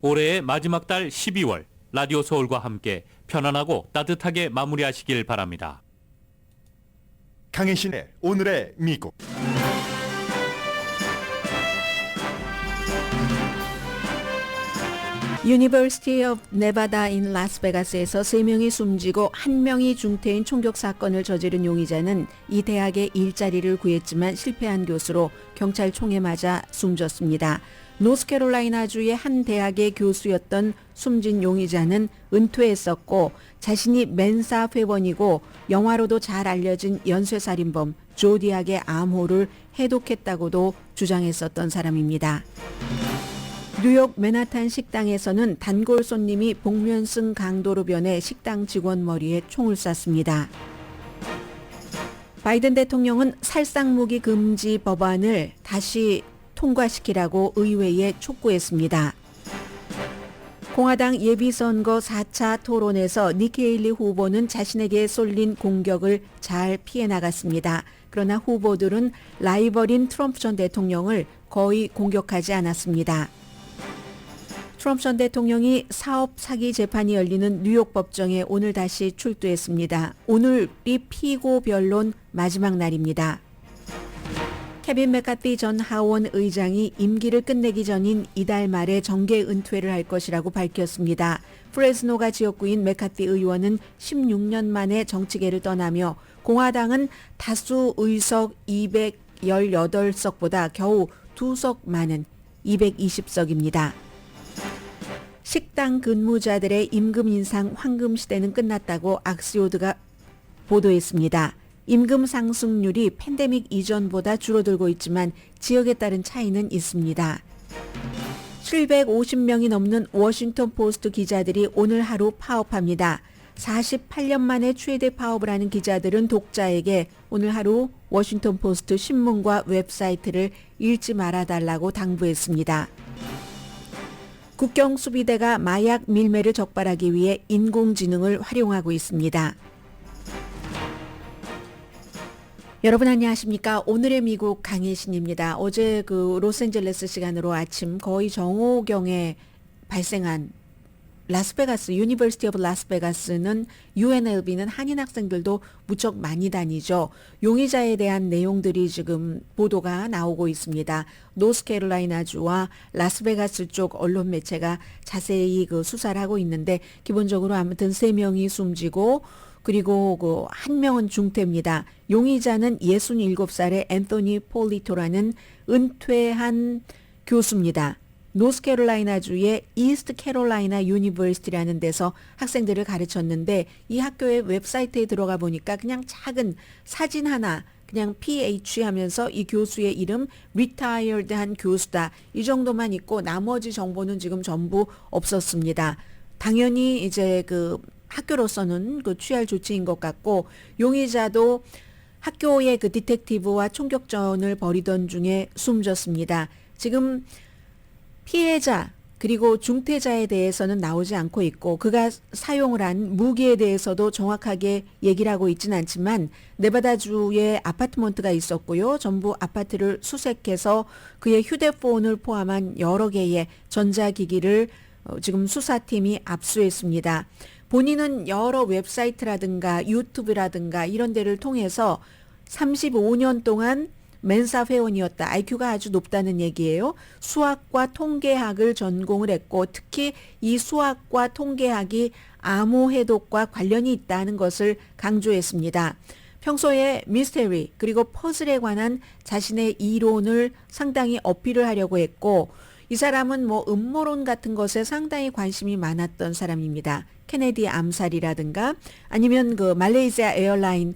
올해의 마지막 달 12월 라디오 서울과 함께 편안하고 따뜻하게 마무리하시길 바랍니다. 강혜신의 오늘의 미국. 유니버시티 오브 네바다 인 라스베가스에서 3명이 숨지고 1명이 중태인 총격 사건을 저지른 용의자는 이 대학의 일자리를 구했지만 실패한 교수로 경찰 총에 맞아 숨졌습니다. 노스캐롤라이나주의 한 대학의 교수였던 숨진 용의자는 은퇴했었고 자신이 멘사 회원이고 영화로도 잘 알려진 연쇄살인범 조디악의 암호를 해독했다고도 주장했었던 사람입니다. 뉴욕 맨하탄 식당에서는 단골 손님이 복면승 강도로 변해 식당 직원 머리에 총을 쐈습니다. 바이든 대통령은 살상무기 금지 법안을 다시 통과시키라고 의회에 촉구했습니다. 공화당 예비선거 4차 토론에서 니키 헤일리 후보는 자신에게 쏠린 공격을 잘 피해 나갔습니다. 그러나 후보들은 라이벌인 트럼프 전 대통령을 거의 공격하지 않았습니다. 트럼프 전 대통령이 사업 사기 재판이 열리는 뉴욕 법정에 오늘 다시 출두했습니다. 오늘이 피고 변론 마지막 날입니다. 케빈 맥카티 전 하원 의장이 임기를 끝내기 전인 이달 말에 정계 은퇴를 할 것이라고 밝혔습니다. 프레스노가 지역구인 맥카티 의원은 16년 만에 정치계를 떠나며 공화당은 다수 의석 218석보다 겨우 2석 많은 220석입니다. 식당 근무자들의 임금 인상 황금 시대는 끝났다고 악시오드가 보도했습니다. 임금 상승률이 팬데믹 이전보다 줄어들고 있지만 지역에 따른 차이는 있습니다. 750명이 넘는 워싱턴 포스트 기자들이 오늘 하루 파업합니다. 48년 만에 최대 파업을 하는 기자들은 독자에게 오늘 하루 워싱턴 포스트 신문과 웹사이트를 읽지 말아달라고 당부했습니다. 국경수비대가 마약 밀매를 적발하기 위해 인공지능을 활용하고 있습니다. 여러분 안녕하십니까? 오늘의 미국 강혜신입니다. 어제 로스앤젤레스 시간으로 아침 거의 정오경에 발생한 라스베가스, 유니버시티 오브 라스베가스는 UNLV는 한인 학생들도 무척 많이 다니죠. 용의자에 대한 내용들이 지금 보도가 나오고 있습니다. 노스캐롤라이나주와 라스베가스 쪽 언론 매체가 자세히 수사를 하고 있는데 기본적으로 아무튼 3명이 숨지고 그리고 1명은 중태입니다. 용의자는 67살의 앤토니 폴리토라는 은퇴한 교수입니다. 노스캐롤라이나주의 이스트 캐롤라이나 유니버시티라는 데서 학생들을 가르쳤는데 이 학교의 웹사이트에 들어가 보니까 그냥 작은 사진 하나 그냥 PH 하면서 이 교수의 이름 retired 한 교수다 이 정도만 있고 나머지 정보는 지금 전부 없었습니다. 당연히 이제 학교로서는 취할 조치인 것 같고 용의자도 학교의 디텍티브와 총격전을 벌이던 중에 숨졌습니다. 지금 피해자 그리고 중태자에 대해서는 나오지 않고 있고 그가 사용을 한 무기에 대해서도 정확하게 얘기를 하고 있지는 않지만 네바다주에 아파트먼트가 있었고요. 전부 아파트를 수색해서 그의 휴대폰을 포함한 여러 개의 전자기기를 지금 수사팀이 압수했습니다. 본인은 여러 웹사이트라든가 유튜브라든가 이런 데를 통해서 35년 동안 멘사 회원이었다. IQ가 아주 높다는 얘기예요. 수학과 통계학을 전공을 했고 특히 이 수학과 통계학이 암호 해독과 관련이 있다는 것을 강조했습니다. 평소에 미스테리 그리고 퍼즐에 관한 자신의 이론을 상당히 어필을 하려고 했고 이 사람은 음모론 같은 것에 상당히 관심이 많았던 사람입니다. 케네디 암살이라든가 아니면 말레이시아 에어라인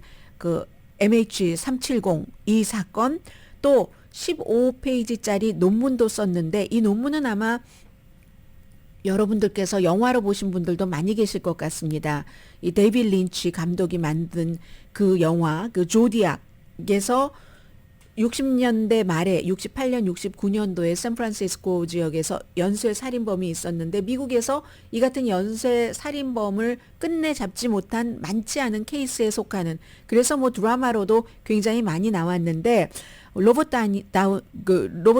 MH370 이 사건 또 15페이지짜리 논문도 썼는데 이 논문은 아마 여러분들께서 영화로 보신 분들도 많이 계실 것 같습니다. 이 데이빗 린치 감독이 만든 그 영화 조디악에서 60년대 말에 68년 69년도에 샌프란시스코 지역에서 연쇄 살인범이 있었는데 미국에서 이 같은 연쇄 살인범을 끝내 잡지 못한 많지 않은 케이스에 속하는 그래서 드라마로도 굉장히 많이 나왔는데 로버트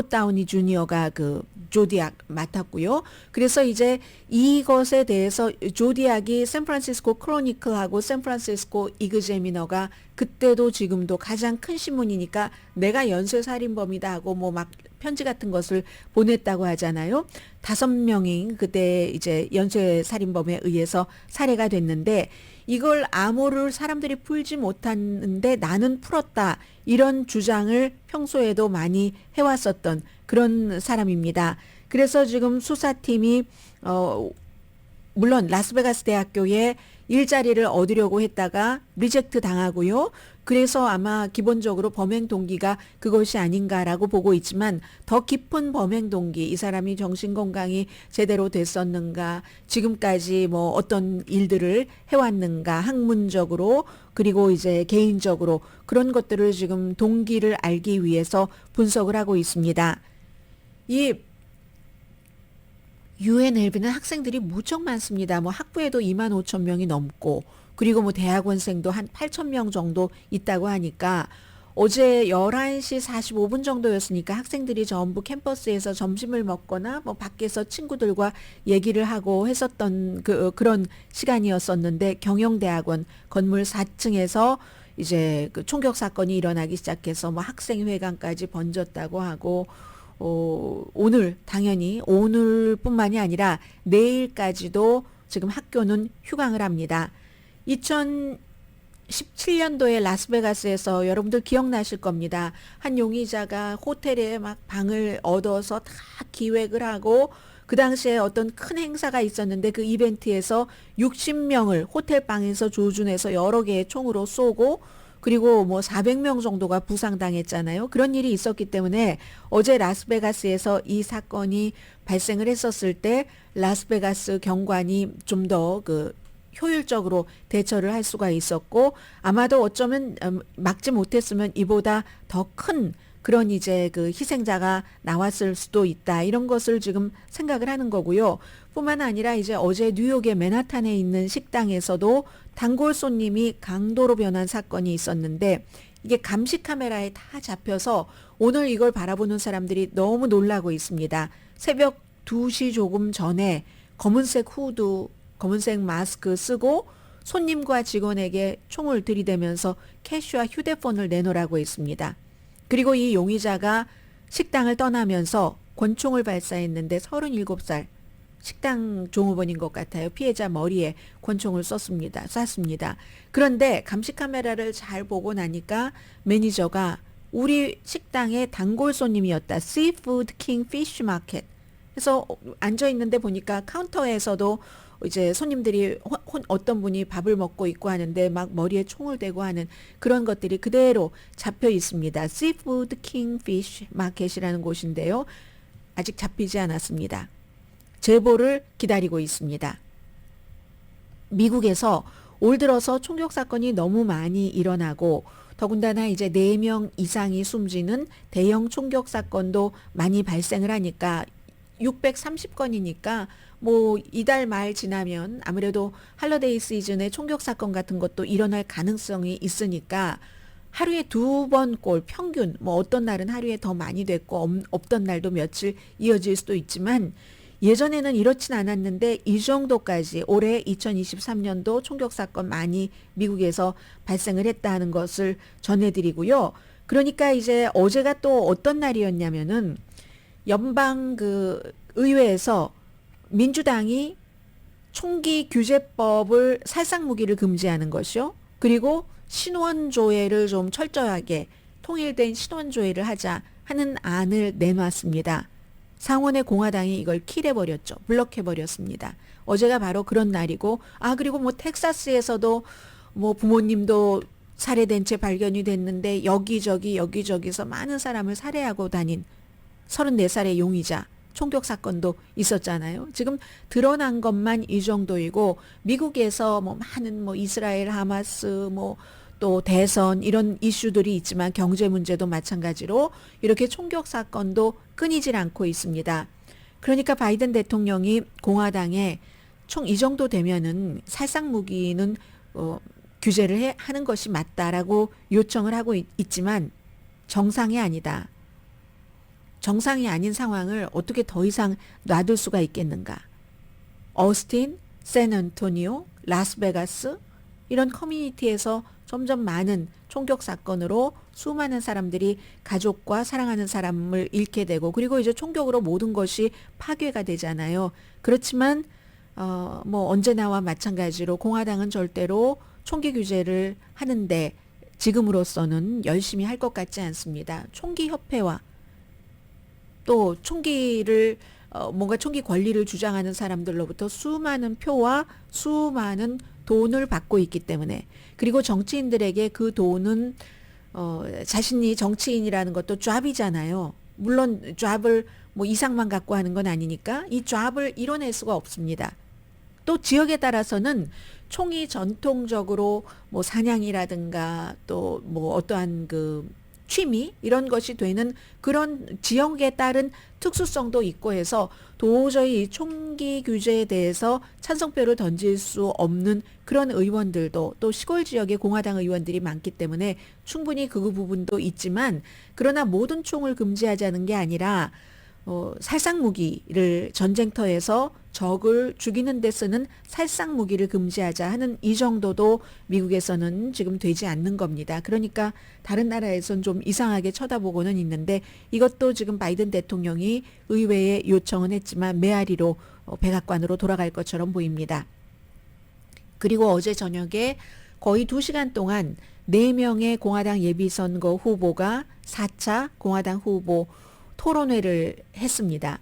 다우니 주니어가 그 조디악 맡았고요. 그래서 이제 이것에 대해서 조디악이 샌프란시스코 크로니클하고 샌프란시스코 이그제미너가 그때도 지금도 가장 큰 신문이니까 내가 연쇄살인범이다 하고 뭐 막 편지 같은 것을 보냈다고 하잖아요. 5명이 그때 이제 연쇄살인범에 의해서 살해가 됐는데 이걸 암호를 사람들이 풀지 못하는데 나는 풀었다. 이런 주장을 평소에도 많이 해왔었던 그런 사람입니다. 그래서 지금 수사팀이 물론 라스베가스 대학교에 일자리를 얻으려고 했다가 리젝트 당하고요. 그래서 아마 기본적으로 범행 동기가 그것이 아닌가라고 보고 있지만 더 깊은 범행 동기, 이 사람이 정신건강이 제대로 됐었는가, 지금까지 뭐 어떤 일들을 해왔는가, 학문적으로 그리고 이제 개인적으로 그런 것들을 지금 동기를 알기 위해서 분석을 하고 있습니다. 이 UNLV는 학생들이 무척 많습니다. 뭐 학부에도 25,000명이 넘고 그리고 뭐 대학원생도 한 8,000명 정도 있다고 하니까 어제 11시 45분 정도였으니까 학생들이 전부 캠퍼스에서 점심을 먹거나 뭐 밖에서 친구들과 얘기를 하고 했었던 그런 시간이었었는데 경영대학원 건물 4층에서 이제 그 총격 사건이 일어나기 시작해서 뭐 학생회관까지 번졌다고 하고 오늘 당연히 오늘뿐만이 아니라 내일까지도 지금 학교는 휴강을 합니다. 2017년도에 라스베가스에서 여러분들 기억나실 겁니다. 한 용의자가 호텔에 막 방을 얻어서 다 기획을 하고 그 당시에 어떤 큰 행사가 있었는데 그 이벤트에서 60명을 호텔 방에서 조준해서 여러 개의 총으로 쏘고 그리고 뭐 400명 정도가 부상당했잖아요. 그런 일이 있었기 때문에 어제 라스베가스에서 이 사건이 발생을 했었을 때 라스베가스 경관이 좀 더 효율적으로 대처를 할 수가 있었고 아마도 어쩌면 막지 못했으면 이보다 더 큰 그런 이제 그 희생자가 나왔을 수도 있다. 이런 것을 지금 생각을 하는 거고요. 뿐만 아니라 이제 어제 뉴욕의 맨하탄에 있는 식당에서도 단골 손님이 강도로 변한 사건이 있었는데 이게 감시 카메라에 다 잡혀서 오늘 이걸 바라보는 사람들이 너무 놀라고 있습니다. 새벽 2시 조금 전에 검은색 후드, 검은색 마스크 쓰고 손님과 직원에게 총을 들이대면서 캐시와 휴대폰을 내놓으라고 했습니다. 그리고 이 용의자가 식당을 떠나면서 권총을 발사했는데 37살 식당 종업원인 것 같아요. 피해자 머리에 권총을 쐈습니다. 그런데 감시 카메라를 잘 보고 나니까 매니저가 우리 식당의 단골 손님이었다. Seafood King Fish Market. 그래서 앉아 있는데 보니까 카운터에서도 이제 손님들이 어떤 분이 밥을 먹고 있고 하는데 막 머리에 총을 대고 하는 그런 것들이 그대로 잡혀 있습니다. Seafood King Fish Market이라는 곳인데요. 아직 잡히지 않았습니다. 제보를 기다리고 있습니다. 미국에서 올 들어서 총격 사건이 너무 많이 일어나고 더군다나 이제 4명 이상이 숨지는 대형 총격 사건도 많이 발생을 하니까 630건이니까 뭐 이달 말 지나면 아무래도 할러데이 시즌에 총격 사건 같은 것도 일어날 가능성이 있으니까 하루에 2번 꼴 평균 뭐 어떤 날은 하루에 더 많이 됐고 없던 날도 며칠 이어질 수도 있지만 예전에는 이렇진 않았는데 이 정도까지 올해 2023년도 총격 사건 많이 미국에서 발생을 했다는 것을 전해드리고요. 그러니까 이제 어제가 또 어떤 날이었냐면은 연방 의회에서 민주당이 총기 규제법을 살상 무기를 금지하는 것이요. 그리고 신원 조회를 좀 철저하게 통일된 신원 조회를 하자 하는 안을 내놨습니다. 상원의 공화당이 이걸 킬해버렸죠. 블럭해버렸습니다. 어제가 바로 그런 날이고 그리고 뭐 텍사스에서도 뭐 부모님도 살해된 채 발견이 됐는데 여기저기서 많은 사람을 살해하고 다닌 34살의 용의자 총격 사건도 있었잖아요. 지금 드러난 것만 이 정도이고 미국에서 뭐 많은 뭐 이스라엘 하마스 뭐 또 대선 이런 이슈들이 있지만 경제 문제도 마찬가지로 이렇게 총격 사건도 끊이질 않고 있습니다. 그러니까 바이든 대통령이 공화당에 총 이 정도 되면은 살상 무기는 규제를 하는 것이 맞다라고 요청을 하고 있지만 정상이 아니다. 정상이 아닌 상황을 어떻게 더 이상 놔둘 수가 있겠는가. 어스틴, 샌안토니오, 라스베가스 이런 커뮤니티에서 점점 많은 총격 사건으로 수많은 사람들이 가족과 사랑하는 사람을 잃게 되고 그리고 이제 총격으로 모든 것이 파괴가 되잖아요. 그렇지만 뭐 언제나와 마찬가지로 공화당은 절대로 총기 규제를 하는데 지금으로서는 열심히 할 것 같지 않습니다. 총기 협회와 또 총기를 뭔가 총기 권리를 주장하는 사람들로부터 수많은 표와 수많은 돈을 받고 있기 때문에 그리고 정치인들에게 그 돈은 자신이 정치인이라는 것도 잡이잖아요. 물론 잡을 뭐 이상만 갖고 하는 건 아니니까 이 잡을 이뤄낼 수가 없습니다. 또 지역에 따라서는 총이 전통적으로 뭐 사냥이라든가 또 뭐 어떠한 그 취미 이런 것이 되는 그런 지역에 따른 특수성도 있고 해서 도저히 총기 규제에 대해서 찬성표를 던질 수 없는 그런 의원들도 또 시골 지역에 공화당 의원들이 많기 때문에 충분히 그 부분도 있지만 그러나 모든 총을 금지하자는 게 아니라 살상무기를 전쟁터에서 적을 죽이는 데 쓰는 살상무기를 금지하자 하는 이 정도도 미국에서는 지금 되지 않는 겁니다. 그러니까 다른 나라에선 좀 이상하게 쳐다보고는 있는데 이것도 지금 바이든 대통령이 의회에 요청은 했지만 메아리로 백악관으로 돌아갈 것처럼 보입니다. 그리고 어제 저녁에 거의 2시간 동안 4명의 공화당 예비선거 후보가 4차 공화당 후보 토론회를 했습니다.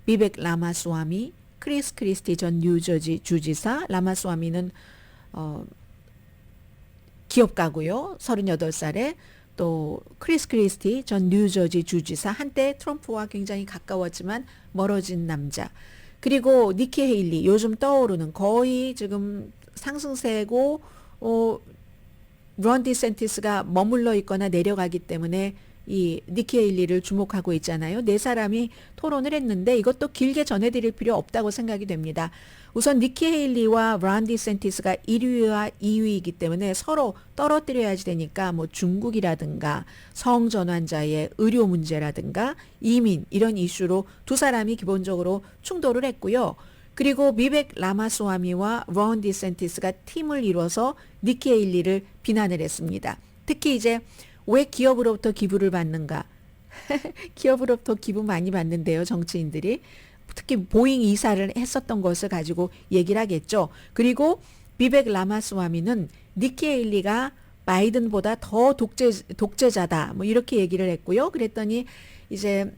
비벡 라마스와미, 크리스 크리스티 전 뉴저지 주지사, 라마스와미는 기업가고요. 38살에 또 크리스 크리스티 전 뉴저지 주지사 한때 트럼프와 굉장히 가까웠지만 멀어진 남자. 그리고 니키 헤일리 요즘 떠오르는 거의 지금 상승세고 론 디센티스가 머물러 있거나 내려가기 때문에 이 니키 헤일리를 주목하고 있잖아요. 네 사람이 토론을 했는데 이것도 길게 전해드릴 필요 없다고 생각이 됩니다. 우선 니키 헤일리와 론 디센티스가 1위와 2위이기 때문에 서로 떨어뜨려야지 되니까 뭐 중국이라든가 성전환자의 의료 문제라든가 이민 이런 이슈로 두 사람이 기본적으로 충돌을 했고요. 그리고 비벡 라마스와미와 론 디센티스가 팀을 이뤄서 니키 헤일리를 비난을 했습니다. 특히 이제 왜 기업으로부터 기부를 받는가? 기업으로부터 기부 많이 받는데요, 정치인들이. 특히 보잉 이사를 했었던 것을 가지고 얘기를 하겠죠. 그리고 비벡 라마스와미는 니키 헤일리가 바이든보다 더 독재자다. 뭐 이렇게 얘기를 했고요. 그랬더니 이제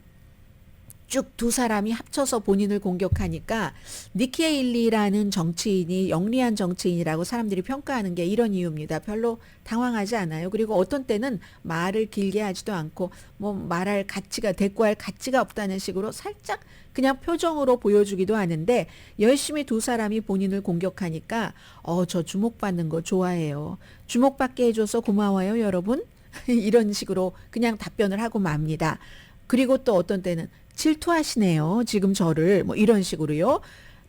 쭉 두 사람이 합쳐서 본인을 공격하니까 니키 헤일리라는 정치인이 영리한 정치인이라고 사람들이 평가하는 게 이런 이유입니다. 별로 당황하지 않아요. 그리고 어떤 때는 말을 길게 하지도 않고 뭐 말할 가치가 대꾸할 가치가 없다는 식으로 살짝 그냥 표정으로 보여주기도 하는데 열심히 두 사람이 본인을 공격하니까 저 주목받는 거 좋아해요. 주목받게 해줘서 고마워요, 여러분. 이런 식으로 그냥 답변을 하고 맙니다. 그리고 또 어떤 때는 질투하시네요. 지금 저를 뭐 이런 식으로요.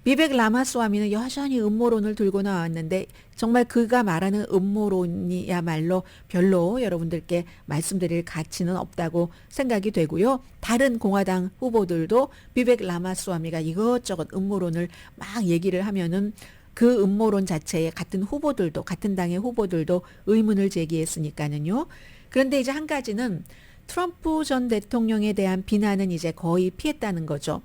비벡 라마스와미는 여전히 음모론을 들고 나왔는데 정말 그가 말하는 음모론이야말로 별로 여러분들께 말씀드릴 가치는 없다고 생각이 되고요. 다른 공화당 후보들도 비벡 라마스와미가 이것저것 음모론을 막 얘기를 하면은 그 음모론 자체에 같은 후보들도 같은 당의 후보들도 의문을 제기했으니까는요. 그런데 이제 한 가지는 트럼프 전 대통령에 대한 비난은 이제 거의 피했다는 거죠.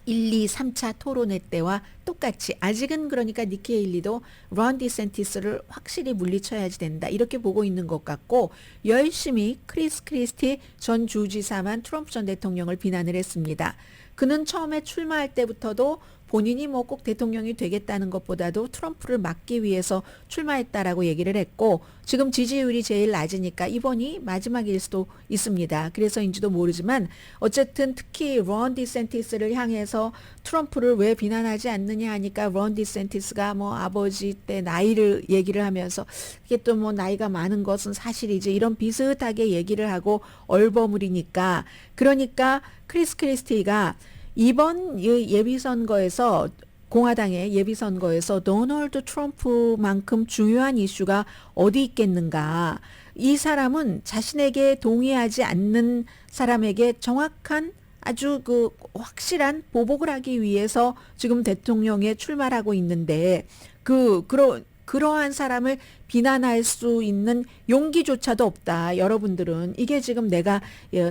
1, 2, 3차 토론회 때와 똑같이 아직은 그러니까 니키 헤일리도 론 디센티스를 확실히 물리쳐야지 된다 이렇게 보고 있는 것 같고 열심히 크리스 크리스티 전 주지사만 트럼프 전 대통령을 비난을 했습니다. 그는 처음에 출마할 때부터도 본인이 뭐 꼭 대통령이 되겠다는 것보다도 트럼프를 막기 위해서 출마했다라고 얘기를 했고 지금 지지율이 제일 낮으니까 이번이 마지막일 수도 있습니다. 그래서인지도 모르지만 어쨌든 특히 론 디센티스를 향해서 트럼프를 왜 비난하지 않느냐 하니까 론 디센티스가 뭐 아버지 때 나이를 얘기를 하면서 이게 또 뭐 나이가 많은 것은 사실이지 이런 비슷하게 얘기를 하고 얼버무리니까 그러니까 크리스 크리스티가 이번 예비선거에서 공화당의 예비선거에서 도널드 트럼프만큼 중요한 이슈가 어디 있겠는가. 이 사람은 자신에게 동의하지 않는 사람에게 정확한 아주 그 확실한 보복을 하기 위해서 지금 대통령에 출마하고 있는데 그러한 사람을 비난할 수 있는 용기조차도 없다. 여러분들은 이게 지금 내가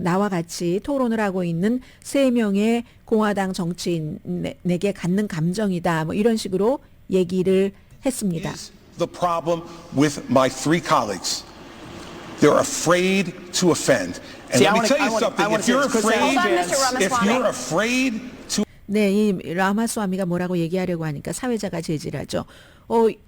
나와 같이 토론을 하고 있는 3명의 공화당 정치인에게 갖는 감정이다. 뭐 이런 식으로 얘기를 했습니다. Is the problem with my 3 colleagues. They're afraid to offend. And See, let me tell I you wanna- something. I wanna If you're say this, 'cause afraid, Hold on, Mr. if you're afraid to 네, 이 라마스와미가 뭐라고 얘기하려고 하니까 사회자가 제지를 하죠.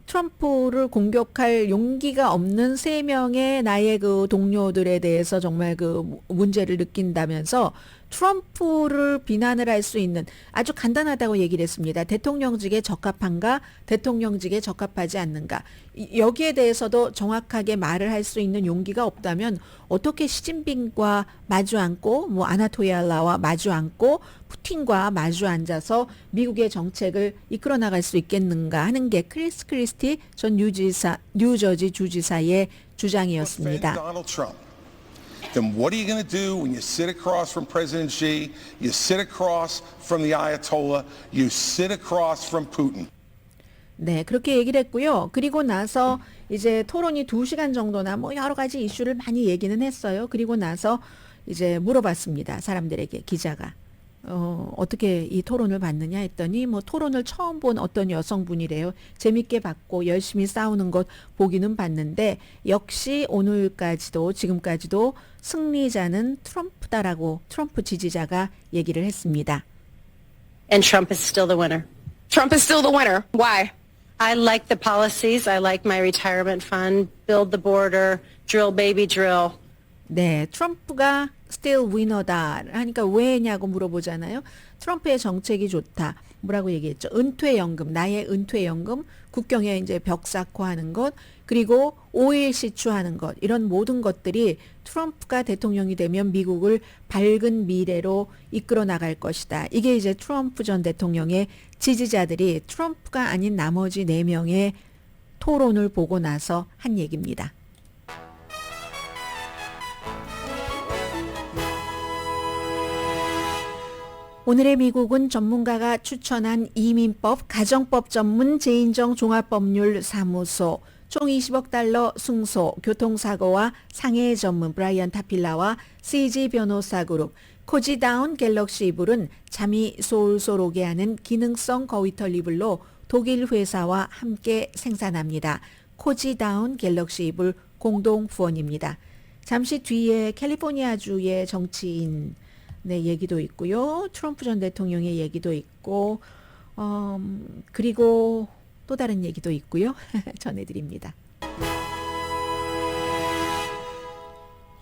트럼프를 공격할 용기가 없는 3명의 나의 그 동료들에 대해서 정말 그 문제를 느낀다면서 트럼프를 비난을 할 수 있는 아주 간단하다고 얘기를 했습니다. 대통령직에 적합한가, 대통령직에 적합하지 않는가. 여기에 대해서도 정확하게 말을 할 수 있는 용기가 없다면 어떻게 시진핑과 마주 앉고 뭐 아나토이알라와 마주 앉고 푸틴과 마주 앉아서 미국의 정책을 이끌어 나갈 수 있겠는가 하는 게 크리스 크리스티 전 뉴저지 주지사의 offend 주장이었습니다. Donald Trump, then what are you going to do when you sit across from President Xi, you sit across from the Ayatollah, you sit across from Putin? 네, 그렇게 얘기를 했고요. 그리고 나서 이제 토론이 2시간 정도나 뭐 여러 가지 이슈를 많이 얘기는 했어요. 그리고 나서 이제 물어봤습니다. 사람들에게 기자가. 어떻게 이 토론을 봤느냐 했더니 뭐 토론을 처음 본 어떤 여성분이래요. 재밌게 봤고 열심히 싸우는 것 보기는 봤는데 역시 오늘까지도 지금까지도 승리자는 트럼프다라고 트럼프 지지자가 얘기를 했습니다. And Trump is still the winner. Trump is still the winner. Why? I like the policies. I like my retirement fund, build the border, drill baby drill. 네, 트럼프가 still winner다 하니까 왜냐고 물어보잖아요. 트럼프의 정책이 좋다. 뭐라고 얘기했죠? 은퇴연금, 나의 은퇴연금, 국경에 이제 벽삭화하는 것, 그리고 오일 시추하는 것, 이런 모든 것들이 트럼프가 대통령이 되면 미국을 밝은 미래로 이끌어 나갈 것이다. 이게 이제 트럼프 전 대통령의 지지자들이 트럼프가 아닌 나머지 4명의 토론을 보고 나서 한 얘기입니다. 오늘의 미국은 전문가가 추천한 이민법, 가정법 전문 제인정 종합법률사무소, 총 20억 달러 승소, 교통사고와 상해 전문 브라이언 타필라와 CG 변호사 그룹, 코지다운 갤럭시 이불은 잠이 솔솔 오게 하는 기능성 거위털 이불로 독일 회사와 함께 생산합니다. 코지다운 갤럭시 이불 공동 후원입니다. 잠시 뒤에 캘리포니아주의 정치인 얘기도 있고요. 트럼프 전 대통령의 얘기도 있고 그리고 또 다른 얘기도 있고요. 전해드립니다.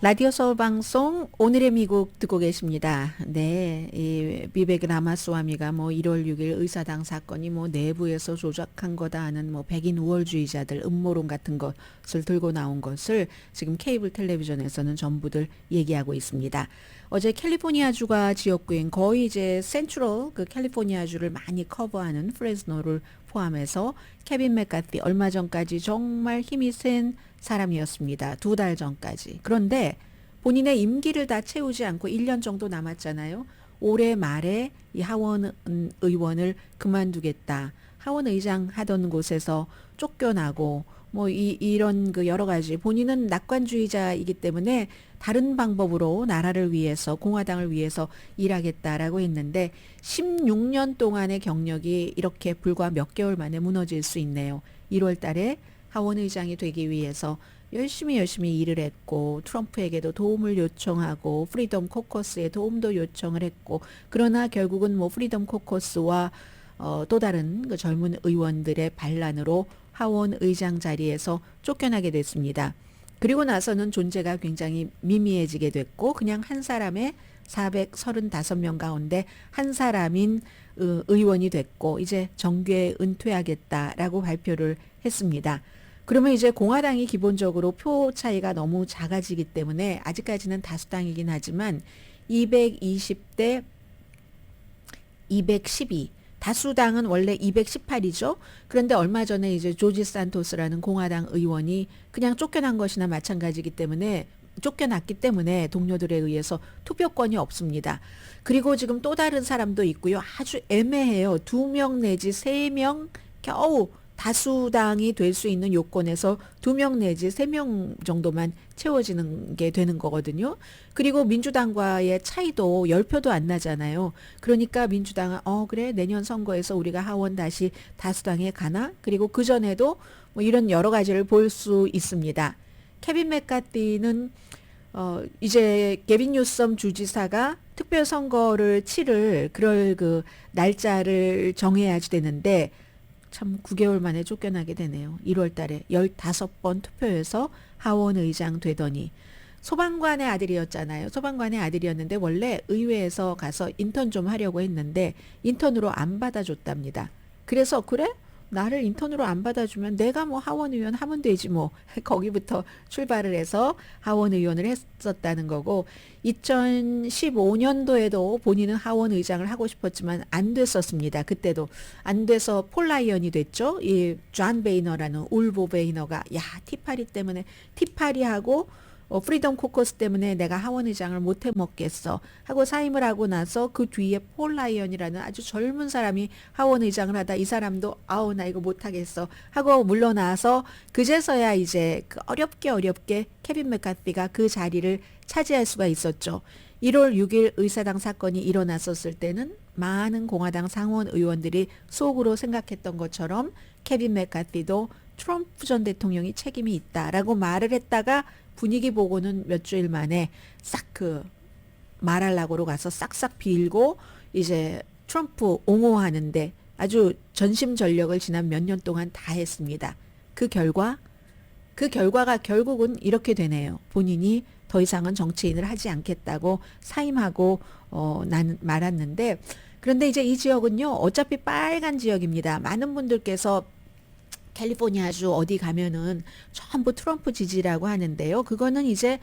라디오 서울 방송 오늘의 미국 듣고 계십니다. 네, 이 비베크 라마스와미가 뭐 1월 6일 의사당 사건이 뭐 내부에서 조작한 거다 하는 뭐 백인 우월주의자들 음모론 같은 것을 들고 나온 것을 지금 케이블 텔레비전에서는 전부들 얘기하고 있습니다. 어제 캘리포니아주가 지역구인 거의 이제 센트럴 그 캘리포니아주를 많이 커버하는 프레스노를 포함해서 케빈 맥카티 얼마 전까지 정말 힘이 센 사람이었습니다. 2달 전까지. 그런데 본인의 임기를 다 채우지 않고 1년 정도 남았잖아요. 올해 말에 이 하원 의원을 그만두겠다. 하원 의장 하던 곳에서 쫓겨나고 뭐 이런 그 여러 가지 본인은 낙관주의자이기 때문에 다른 방법으로 나라를 위해서 공화당을 위해서 일하겠다라고 했는데 16년 동안의 경력이 이렇게 불과 몇 개월 만에 무너질 수 있네요. 1월 달에 하원 의장이 되기 위해서 열심히 일을 했고 트럼프에게도 도움을 요청하고 프리덤 코커스에 도움도 요청을 했고 그러나 결국은 뭐 프리덤 코커스와 또 다른 그 젊은 의원들의 반란으로 하원 의장 자리에서 쫓겨나게 됐습니다. 그리고 나서는 존재가 굉장히 미미해지게 됐고 그냥 한 사람의 435명 가운데 한 사람인 의원이 됐고 이제 정계에 은퇴하겠다라고 발표를 했습니다. 그러면 이제 공화당이 기본적으로 표 차이가 너무 작아지기 때문에 아직까지는 다수당이긴 하지만 220대 212 다수당은 원래 218이죠. 그런데 얼마 전에 이제 조지 산토스라는 공화당 의원이 그냥 쫓겨난 것이나 마찬가지이기 때문에 쫓겨났기 때문에 동료들에 의해서 투표권이 없습니다. 그리고 지금 또 다른 사람도 있고요. 아주 애매해요. 2명 내지 3명 겨우 다수당이 될 수 있는 요건에서 2명 내지 3명 정도만 채워지는 게 되는 거거든요. 그리고 민주당과의 차이도 10표도 안 나잖아요. 그러니까 민주당은 그래 내년 선거에서 우리가 하원 다시 다수당에 가나? 그리고 그전에도 뭐 이런 여러 가지를 볼 수 있습니다. 케빈 맥카티는 이제 게빈 뉴섬 주지사가 특별 선거를 치를 그럴 그 날짜를 정해야지 되는데 참 9개월 만에 쫓겨나게 되네요. 1월 달에 15번 투표에서 하원 의장 되더니 소방관의 아들이었잖아요. 소방관의 아들이었는데 원래 의회에서 가서 인턴 좀 하려고 했는데 인턴으로 안 받아줬답니다. 그래서 그래? 나를 인턴으로 안 받아주면 내가 뭐 하원 의원 하면 되지 뭐. 거기부터 출발을 해서 하원 의원을 했었다는 거고 2015년도에도 본인은 하원 의장을 하고 싶었지만 안 됐었습니다. 그때도 안 돼서 폴 라이언이 됐죠. 이 존 베이너라는 울보 베이너가 티파리 때문에 티파리하고 프리덤 코커스 때문에 내가 하원 의장을 못 해먹겠어 하고 사임을 하고 나서 그 뒤에 폴 라이언이라는 아주 젊은 사람이 하원 의장을 하다 이 사람도 나 이거 못하겠어 하고 물러나서 그제서야 이제 그 어렵게 케빈 맥카티가 그 자리를 차지할 수가 있었죠. 1월 6일 의사당 사건이 일어났었을 때는 많은 공화당 상원 의원들이 속으로 생각했던 것처럼 케빈 맥카티도 트럼프 전 대통령이 책임이 있다라고 말을 했다가 분위기 보고는 몇 주일 만에 싹 말할라고로 가서 싹싹 빌고 이제 트럼프 옹호하는데 아주 전심전력을 지난 몇 년 동안 다 했습니다. 그 결과가 결국은 이렇게 되네요. 본인이 더 이상은 정치인을 하지 않겠다고 사임하고 말았는데 그런데 이제 이 지역은요 어차피 빨간 지역입니다. 많은 분들께서 캘리포니아주 어디 가면은 전부 트럼프 지지라고 하는데요. 그거는 이제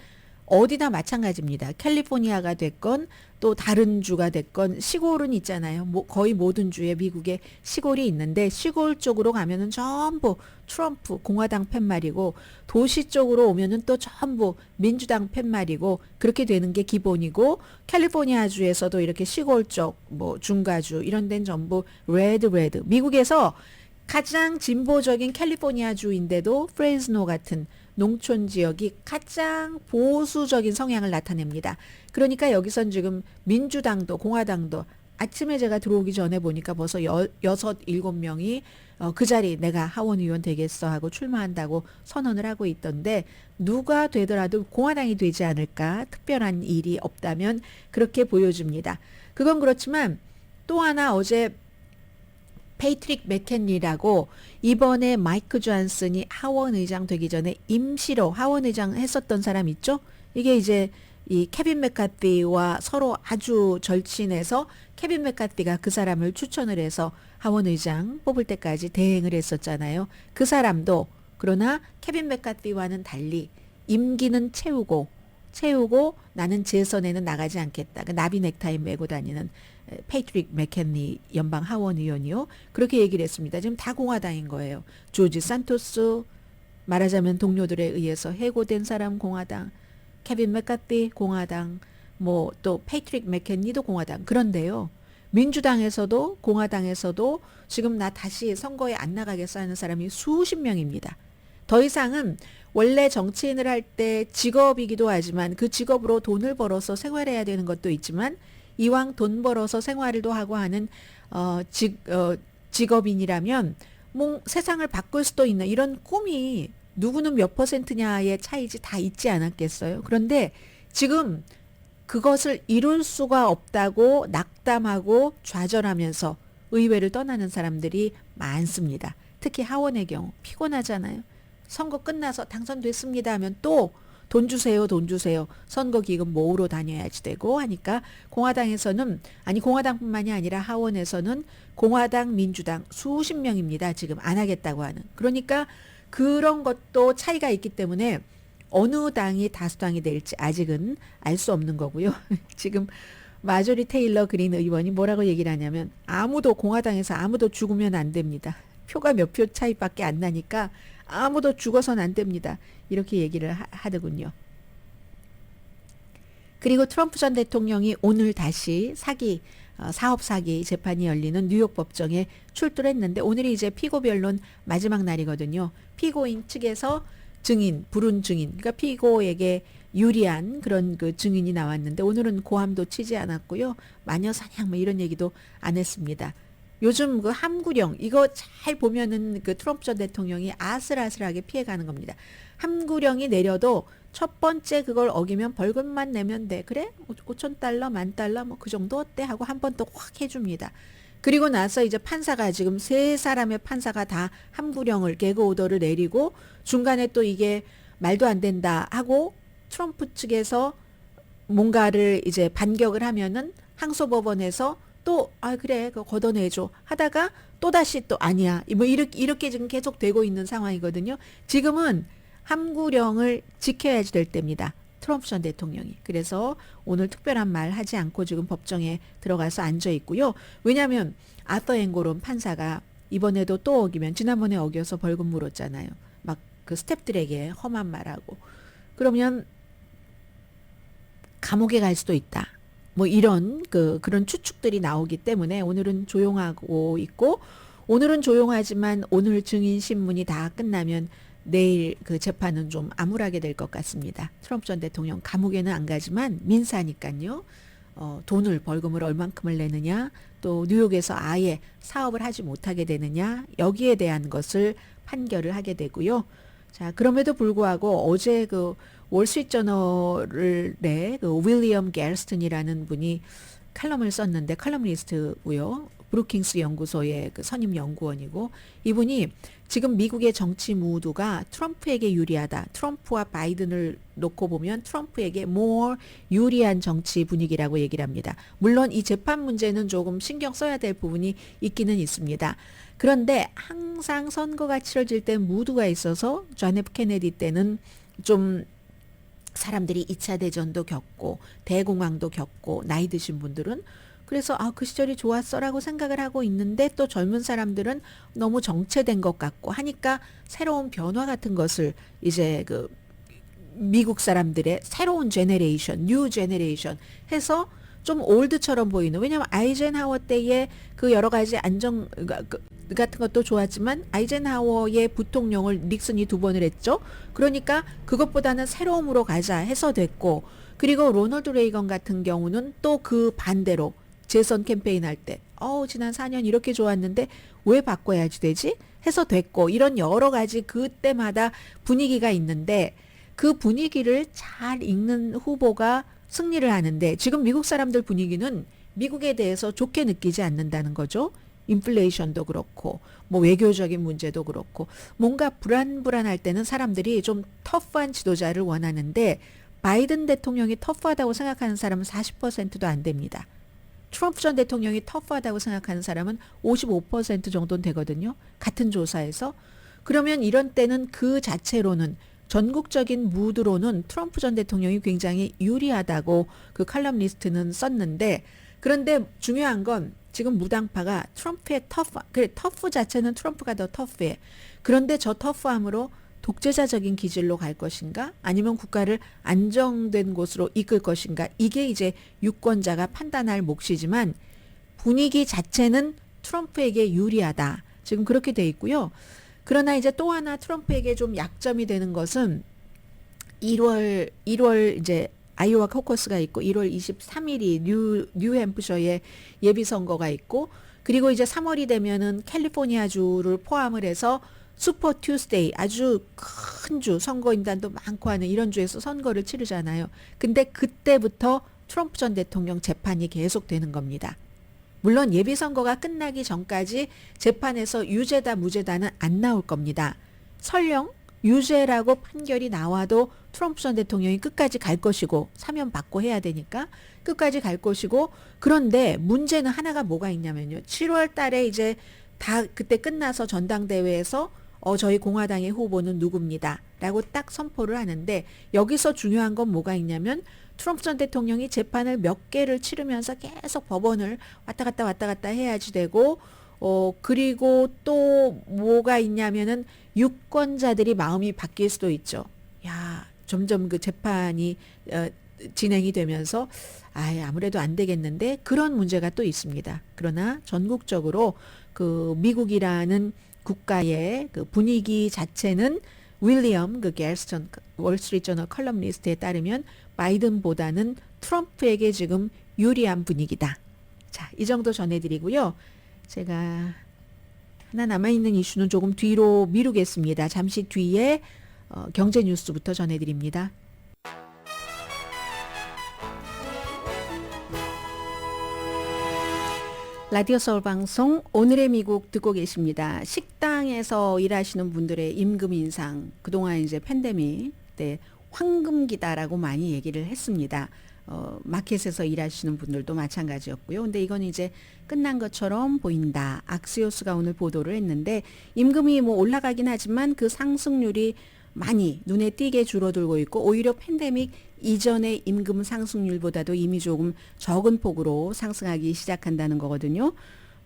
어디나 마찬가지입니다. 캘리포니아가 됐건 또 다른 주가 됐건 시골은 있잖아요. 거의 모든 주에 미국에 시골이 있는데 시골 쪽으로 가면은 전부 트럼프 공화당 팻말이고 도시 쪽으로 오면은 또 전부 민주당 팻말이고 그렇게 되는 게 기본이고 캘리포니아 주에서도 이렇게 시골 쪽 뭐 중가주 이런 데는 전부 레드 미국에서 가장 진보적인 캘리포니아 주인데도 프레즈노 같은 농촌 지역이 가장 보수적인 성향을 나타냅니다. 그러니까 여기선 지금 민주당도 공화당도 아침에 제가 들어오기 전에 보니까 벌써 6-7명이 그 자리 내가 하원 의원 되겠어 하고 출마한다고 선언을 하고 있던데 누가 되더라도 공화당이 되지 않을까 특별한 일이 없다면 그렇게 보여집니다. 그건 그렇지만 또 하나 어제 페이트릭 맥켄리라고 이번에 마이크 존슨이 하원 의장 되기 전에 임시로 하원 의장 했었던 사람 있죠? 이게 이제 이 케빈 맥카티와 서로 아주 절친해서 케빈 맥카티가 그 사람을 추천을 해서 하원 의장 뽑을 때까지 대행을 했었잖아요. 그 사람도 그러나 케빈 맥카티와는 달리 임기는 채우고 나는 재선에는 나가지 않겠다. 그 나비 넥타이 메고 다니는 페이트릭 맥켄리 연방 하원 의원이요. 그렇게 얘기를 했습니다. 지금 다 공화당인 거예요. 조지 산토스 말하자면 동료들에 의해서 해고된 사람 공화당, 케빈 맥카티 공화당, 뭐 또 페이트릭 맥켄리도 공화당. 그런데요. 민주당에서도 공화당에서도 지금 나 다시 선거에 안 나가겠어 하는 사람이 수십 명입니다. 더 이상은 원래 정치인을 할 때 직업이기도 하지만 그 직업으로 돈을 벌어서 생활해야 되는 것도 있지만 이왕 돈 벌어서 생활도 하고 하는 직업인이라면 뭐 세상을 바꿀 수도 있는 이런 꿈이 누구는 몇 %냐의 차이지 다 있지 않았겠어요. 그런데 지금 그것을 이룰 수가 없다고 낙담하고 좌절하면서 의회를 떠나는 사람들이 많습니다. 특히 하원의 경우 피곤하잖아요. 선거 끝나서 당선됐습니다 하면 또 돈 주세요. 선거 기금 모으러 다녀야지 되고 하니까 공화당에서는 공화당뿐만이 아니라 하원에서는 공화당, 민주당 수십 명입니다. 지금 안 하겠다고 하는. 그러니까 그런 것도 차이가 있기 때문에 어느 당이 다수당이 될지 아직은 알 수 없는 거고요. 지금 마조리 테일러 그린 의원이 뭐라고 얘기를 하냐면 아무도 공화당에서 아무도 죽으면 안 됩니다. 표가 몇 표 차이밖에 안 나니까 아무도 죽어선 안 됩니다. 이렇게 얘기를 하더군요. 그리고 트럼프 전 대통령이 오늘 다시 사업 사기 재판이 열리는 뉴욕 법정에 출두를 했는데 오늘이 이제 피고 변론 마지막 날이거든요. 피고인 측에서 불운 증인, 그러니까 피고에게 유리한 그런 그 증인이 나왔는데 오늘은 고함도 치지 않았고요. 마녀 사냥 뭐 이런 얘기도 안 했습니다. 요즘 그 함구령 이거 잘 보면은 그 트럼프 전 대통령이 아슬아슬하게 피해가는 겁니다. 함구령이 내려도 첫 번째 그걸 어기면 벌금만 내면 돼. 그래? 5,000달러, 10,000달러 뭐 그 정도 어때? 하고 한 번 또 확 해줍니다. 그리고 나서 이제 판사가 지금 3사람의 판사가 다 함구령을 개그 오더를 내리고 중간에 또 이게 말도 안 된다 하고 트럼프 측에서 뭔가를 이제 반격을 하면은 항소법원에서 또 그래 그거 걷어내줘 하다가 또다시 또 아니야 뭐 이렇게 지금 계속 되고 있는 상황이거든요. 지금은 함구령을 지켜야지 될 때입니다. 트럼프 전 대통령이. 그래서 오늘 특별한 말 하지 않고 지금 법정에 들어가서 앉아 있고요. 왜냐하면 아서 앵고론 판사가 이번에도 또 어기면 지난번에 어겨서 벌금 물었잖아요. 막 그 스태프들에게 험한 말하고 그러면 감옥에 갈 수도 있다. 뭐 이런 그런 추측들이 나오기 때문에 오늘은 조용하고 있고 오늘은 조용하지만 오늘 증인 신문이 다 끝나면 내일 그 재판은 좀 암울하게 될 것 같습니다. 트럼프 전 대통령 감옥에는 안 가지만 민사니까요. 돈을 벌금을 얼만큼을 내느냐 또 뉴욕에서 아예 사업을 하지 못하게 되느냐 여기에 대한 것을 판결을 하게 되고요. 자 그럼에도 불구하고 어제 그 월스트리트저널의 그 윌리엄 게르스턴이라는 분이 칼럼을 썼는데 칼럼니스트고요. 브루킹스 연구소의 그 선임 연구원이고 이분이 지금 미국의 정치 무드가 트럼프에게 유리하다. 트럼프와 바이든을 놓고 보면 트럼프에게 more 유리한 정치 분위기라고 얘기를 합니다. 물론 이 재판 문제는 조금 신경 써야 될 부분이 있기는 있습니다. 그런데 항상 선거가 치러질 때 무드가 있어서 존 F 케네디 때는 좀 사람들이 2차 대전도 겪고 대공황도 겪고 나이 드신 분들은 그래서 그 시절이 좋았어라고 생각을 하고 있는데 또 젊은 사람들은 너무 정체된 것 같고 하니까 새로운 변화 같은 것을 이제 그 미국 사람들의 새로운 제네레이션, 뉴 제네레이션 해서 좀 올드처럼 보이는 왜냐하면 아이젠하워 때의 그 여러 가지 안정 같은 것도 좋았지만 아이젠하워의 부통령을 닉슨이 2번을 했죠. 그러니까 그것보다는 새로움으로 가자 해서 됐고 그리고 로널드 레이건 같은 경우는 또 그 반대로 재선 캠페인 할 때 지난 4년 이렇게 좋았는데 왜 바꿔야지 되지? 해서 됐고 이런 여러 가지 그때마다 분위기가 있는데 그 분위기를 잘 읽는 후보가 승리를 하는데 지금 미국 사람들 분위기는 미국에 대해서 좋게 느끼지 않는다는 거죠. 인플레이션도 그렇고 뭐 외교적인 문제도 그렇고 뭔가 불안할 때는 사람들이 좀 터프한 지도자를 원하는데 바이든 대통령이 터프하다고 생각하는 사람은 40%도 안 됩니다. 트럼프 전 대통령이 터프하다고 생각하는 사람은 55% 정도는 되거든요. 같은 조사에서. 그러면 이런 때는 그 자체로는 전국적인 무드로는 트럼프 전 대통령이 굉장히 유리하다고 그 칼럼니스트는 썼는데 그런데 중요한 건 지금 무당파가 트럼프의 터프 자체는 트럼프가 더 터프해. 그런데 저 터프함으로 독재자적인 기질로 갈 것인가 아니면 국가를 안정된 곳으로 이끌 것인가 이게 이제 유권자가 판단할 몫이지만 분위기 자체는 트럼프에게 유리하다. 지금 그렇게 돼 있고요. 그러나 이제 또 하나 트럼프에게 좀 약점이 되는 것은 1월 이제 아이오와 코커스가 있고 1월 23일이 뉴햄프셔의 예비선거가 있고 그리고 이제 3월이 되면은 캘리포니아주를 포함을 해서 슈퍼 투스데이 아주 큰 주 선거인단도 많고 하는 이런 주에서 선거를 치르잖아요. 근데 그때부터 트럼프 전 대통령 재판이 계속되는 겁니다. 물론 예비선거가 끝나기 전까지 재판에서 유죄다 무죄다는 안 나올 겁니다. 설령 유죄라고 판결이 나와도 트럼프 전 대통령이 끝까지 갈 것이고 사면 받고 해야 되니까 끝까지 갈 것이고 그런데 문제는 하나가 뭐가 있냐면요. 7월 달에 이제 다 그때 끝나서 전당대회에서 저희 공화당의 후보는 누굽니다. 라고 딱 선포를 하는데 여기서 중요한 건 뭐가 있냐면 트럼프 전 대통령이 재판을 몇 개를 치르면서 계속 법원을 왔다 갔다 해야지 되고 그리고 또 뭐가 있냐면은 유권자들이 마음이 바뀔 수도 있죠. 야, 점점 그 재판이 진행이 되면서 아무래도 안 되겠는데 그런 문제가 또 있습니다. 그러나 전국적으로 그 미국이라는 국가의 그 분위기 자체는 윌리엄 그 갤스턴 월스트리트저널 컬럼니스트에 따르면 바이든보다는 트럼프에게 지금 유리한 분위기다. 자, 이 정도 전해드리고요. 제가 하나 남아있는 이슈는 조금 뒤로 미루겠습니다. 잠시 뒤에 경제 뉴스부터 전해드립니다. 라디오 서울 방송 오늘의 미국 듣고 계십니다. 식당에서 일하시는 분들의 임금 인상, 그동안 이제 팬데믹 때 황금기다라고 많이 얘기를 했습니다. 마켓에서 일하시는 분들도 마찬가지였고요. 근데 이건 이제 끝난 것처럼 보인다. 악시오스가 오늘 보도를 했는데 임금이 뭐 올라가긴 하지만 그 상승률이 많이 눈에 띄게 줄어들고 있고 오히려 팬데믹 이전의 임금 상승률보다도 이미 조금 적은 폭으로 상승하기 시작한다는 거거든요.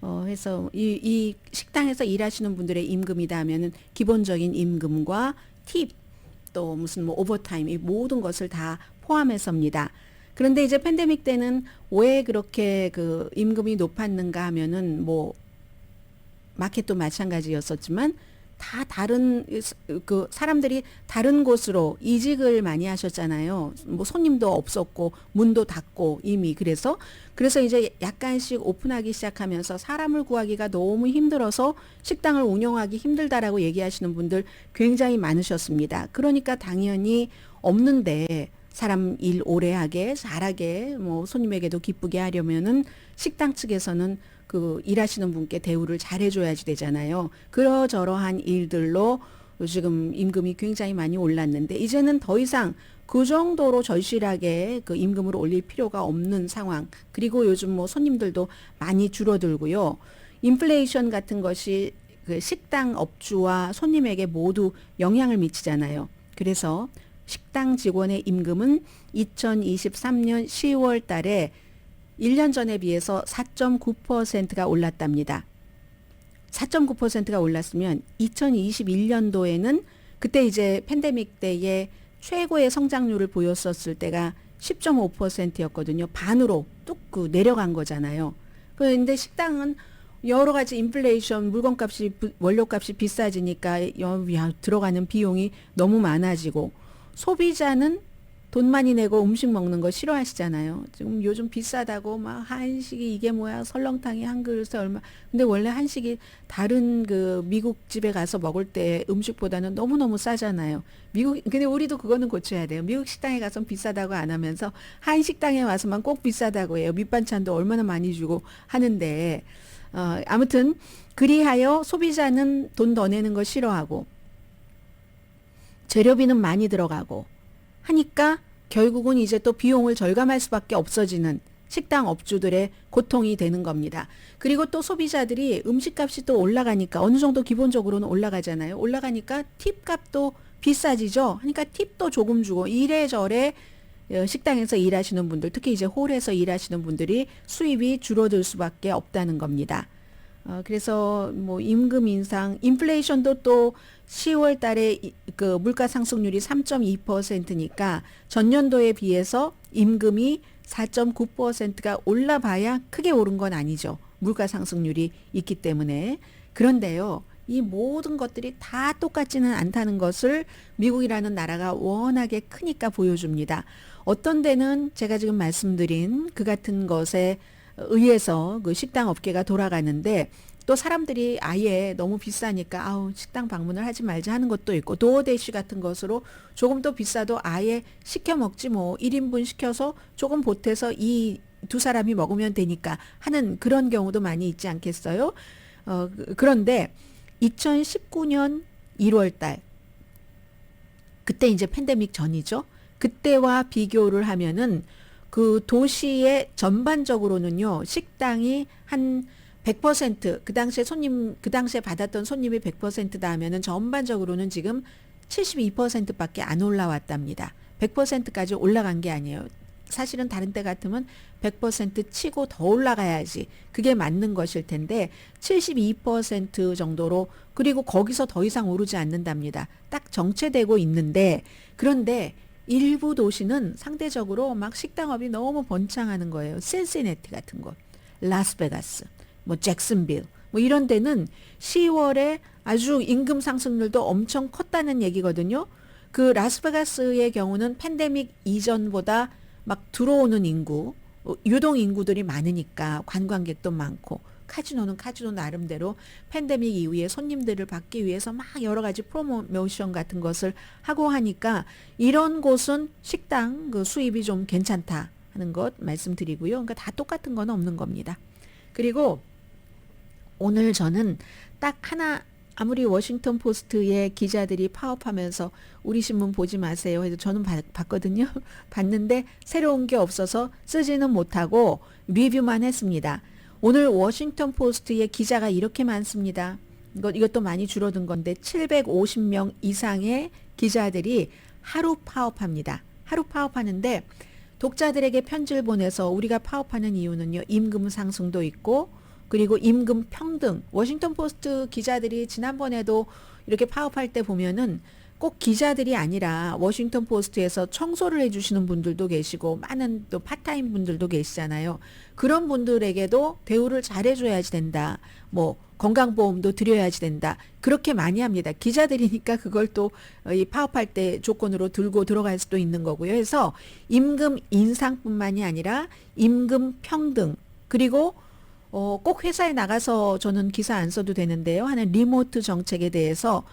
그래서 이 식당에서 일하시는 분들의 임금이다 하면은 기본적인 임금과 팁, 또 무슨 뭐 오버타임 이 모든 것을 다 포함해서입니다. 그런데 이제 팬데믹 때는 왜 그렇게 그 임금이 높았는가 하면은 뭐 마켓도 마찬가지였었지만 다 다른 그 사람들이 다른 곳으로 이직을 많이 하셨잖아요. 뭐 손님도 없었고 문도 닫고 이미 그래서 이제 약간씩 오픈하기 시작하면서 사람을 구하기가 너무 힘들어서 식당을 운영하기 힘들다라고 얘기하시는 분들 굉장히 많으셨습니다. 그러니까 당연히 없는데 사람 일 오래 하게 잘하게 뭐 손님에게도 기쁘게 하려면은 식당 측에서는 그 일하시는 분께 대우를 잘해줘야지 되잖아요. 그러저러한 일들로 지금 임금이 굉장히 많이 올랐는데 이제는 더 이상 그 정도로 절실하게 그 임금을 올릴 필요가 없는 상황. 그리고 요즘 뭐 손님들도 많이 줄어들고요. 인플레이션 같은 것이 그 식당 업주와 손님에게 모두 영향을 미치잖아요. 그래서 식당 직원의 임금은 2023년 10월 달에 1년 전에 비해서 4.9%가 올랐답니다. 4.9%가 올랐으면 2021년도에는 그때 이제 팬데믹 때에 최고의 성장률을 보였었을 때가 10.5%였거든요. 반으로 뚝 내려간 거잖아요. 그런데 식당은 여러 가지 인플레이션, 물건값이, 원료값이 비싸지니까 들어가는 비용이 너무 많아지고 소비자는 돈 많이 내고 음식 먹는 거 싫어하시잖아요. 지금 요즘 비싸다고 막 한식이 이게 뭐야 설렁탕이 한 그릇에 얼마. 근데 원래 한식이 다른 그 미국 집에 가서 먹을 때 음식보다는 너무너무 싸잖아요. 근데 우리도 그거는 고쳐야 돼요. 미국 식당에 가서 비싸다고 안 하면서 한식당에 와서만 꼭 비싸다고 해요. 밑반찬도 얼마나 많이 주고 하는데 아무튼 그리하여 소비자는 돈 더 내는 거 싫어하고 재료비는 많이 들어가고 하니까 결국은 이제 또 비용을 절감할 수밖에 없어지는 식당 업주들의 고통이 되는 겁니다. 그리고 또 소비자들이 음식값이 또 올라가니까 어느 정도 기본적으로는 올라가잖아요. 올라가니까 팁값도 비싸지죠. 그러니까 팁도 조금 주고 이래저래 식당에서 일하시는 분들, 특히 이제 홀에서 일하시는 분들이 수입이 줄어들 수밖에 없다는 겁니다. 그래서 뭐 임금 인상, 인플레이션도 또 10월 달에 그 물가 상승률이 3.2%니까 전년도에 비해서 임금이 4.9%가 올라봐야 크게 오른 건 아니죠. 물가 상승률이 있기 때문에. 그런데요, 이 모든 것들이 다 똑같지는 않다는 것을 미국이라는 나라가 워낙에 크니까 보여줍니다. 어떤 데는 제가 지금 말씀드린 그 같은 것에 의해서 그 식당 업계가 돌아가는데 또 사람들이 아예 너무 비싸니까 식당 방문을 하지 말자 하는 것도 있고 도어대시 같은 것으로 조금 더 비싸도 아예 시켜 먹지 뭐 1인분 시켜서 조금 보태서 이 두 사람이 먹으면 되니까 하는 그런 경우도 많이 있지 않겠어요? 그런데 2019년 1월 달 그때 이제 팬데믹 전이죠. 그때와 비교를 하면은 그 도시의 전반적으로는요, 식당이 한 100%, 그 당시에 받았던 손님이 100%다 하면은 전반적으로는 지금 72%밖에 안 올라왔답니다. 100%까지 올라간 게 아니에요. 사실은 다른 때 같으면 100% 치고 더 올라가야지 그게 맞는 것일 텐데 72% 정도로 그리고 거기서 더 이상 오르지 않는답니다. 딱 정체되고 있는데 그런데 일부 도시는 상대적으로 막 식당업이 너무 번창하는 거예요. 신시내티 같은 곳, 라스베가스, 뭐 잭슨빌 뭐 이런 데는 10월에 아주 임금 상승률도 엄청 컸다는 얘기거든요. 그 라스베가스의 경우는 팬데믹 이전보다 막 들어오는 인구, 유동 인구들이 많으니까 관광객도 많고 카지노는 카지노 나름대로 팬데믹 이후에 손님들을 받기 위해서 막 여러 가지 프로모션 같은 것을 하고 하니까 이런 곳은 식당 그 수입이 좀 괜찮다 하는 것 말씀드리고요. 그러니까 다 똑같은 건 없는 겁니다. 그리고 오늘 저는 딱 하나 아무리 워싱턴 포스트의 기자들이 파업하면서 우리 신문 보지 마세요 해서 저는 봤거든요. 봤는데 새로운 게 없어서 쓰지는 못하고 리뷰만 했습니다. 오늘 워싱턴 포스트의 기자가 이렇게 많습니다. 이것도 많이 줄어든 건데 750명 이상의 기자들이 하루 파업합니다. 하루 파업하는데 독자들에게 편지를 보내서 우리가 파업하는 이유는요. 임금 상승도 있고 그리고 임금 평등. 워싱턴 포스트 기자들이 지난번에도 이렇게 파업할 때 보면은 꼭 기자들이 아니라 워싱턴 포스트에서 청소를 해주시는 분들도 계시고 많은 또 파타임 분들도 계시잖아요. 그런 분들에게도 대우를 잘해줘야지 된다. 뭐 건강보험도 드려야지 된다. 그렇게 많이 합니다. 기자들이니까 그걸 또 이 파업할 때 조건으로 들고 들어갈 수도 있는 거고요. 그래서 임금 인상뿐만이 아니라 임금 평등 그리고 꼭 회사에 나가서 저는 기사 안 써도 되는데요. 하는 리모트 정책에 대해서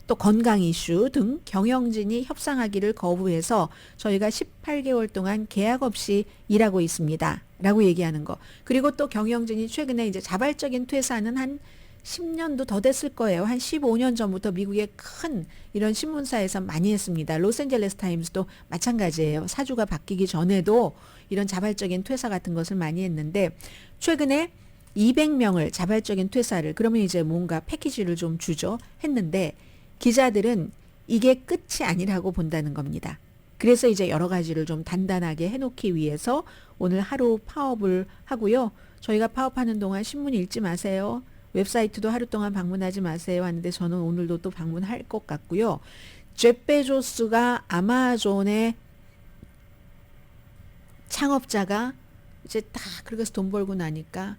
또 건강 이슈 등 경영진이 협상하기를 거부해서 저희가 18개월 동안 계약 없이 일하고 있습니다. 라고 얘기하는 거. 그리고 또 경영진이 최근에 이제 자발적인 퇴사는 한 10년도 더 됐을 거예요. 한 15년 전부터 미국의 큰 이런 신문사에서 많이 했습니다. 로스앤젤레스 타임스도 마찬가지예요. 사주가 바뀌기 전에도 이런 자발적인 퇴사 같은 것을 많이 했는데 최근에 200명을 자발적인 퇴사를 그러면 이제 뭔가 패키지를 좀 주죠 했는데 기자들은 이게 끝이 아니라고 본다는 겁니다. 그래서 이제 여러 가지를 좀 단단하게 해놓기 위해서 오늘 하루 파업을 하고요. 저희가 파업하는 동안 신문 읽지 마세요. 웹사이트도 하루 동안 방문하지 마세요 하는데 저는 오늘도 또 방문할 것 같고요. 제프 베조스가 아마존의 창업자가 이제 딱 그렇게 해서 돈 벌고 나니까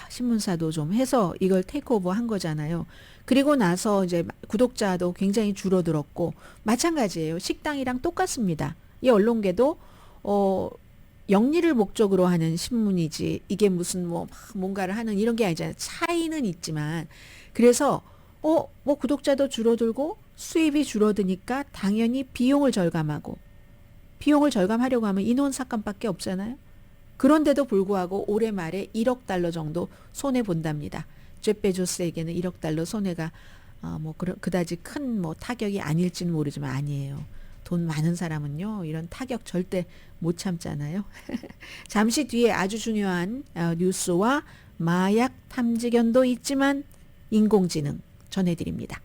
신문사도 좀 해서 이걸 테이크오버 한 거잖아요. 그리고 나서 이제 구독자도 굉장히 줄어들었고 마찬가지예요. 식당이랑 똑같습니다. 이 언론계도 영리를 목적으로 하는 신문이지 이게 무슨 뭐 뭔가를 하는 이런 게 아니잖아요. 차이는 있지만 그래서 뭐 구독자도 줄어들고 수입이 줄어드니까 당연히 비용을 절감하고 비용을 절감하려고 하면 인원 삭감밖에 없잖아요. 그런데도 불구하고 올해 말에 1억 달러 정도 손해 본답니다. 제프 베조스에게는 1억 달러 손해가 뭐 그다지 큰 뭐 타격이 아닐지는 모르지만 아니에요. 돈 많은 사람은요 이런 타격 절대 못 참잖아요. 잠시 뒤에 아주 중요한 뉴스와 마약 탐지견도 있지만 인공지능 전해드립니다.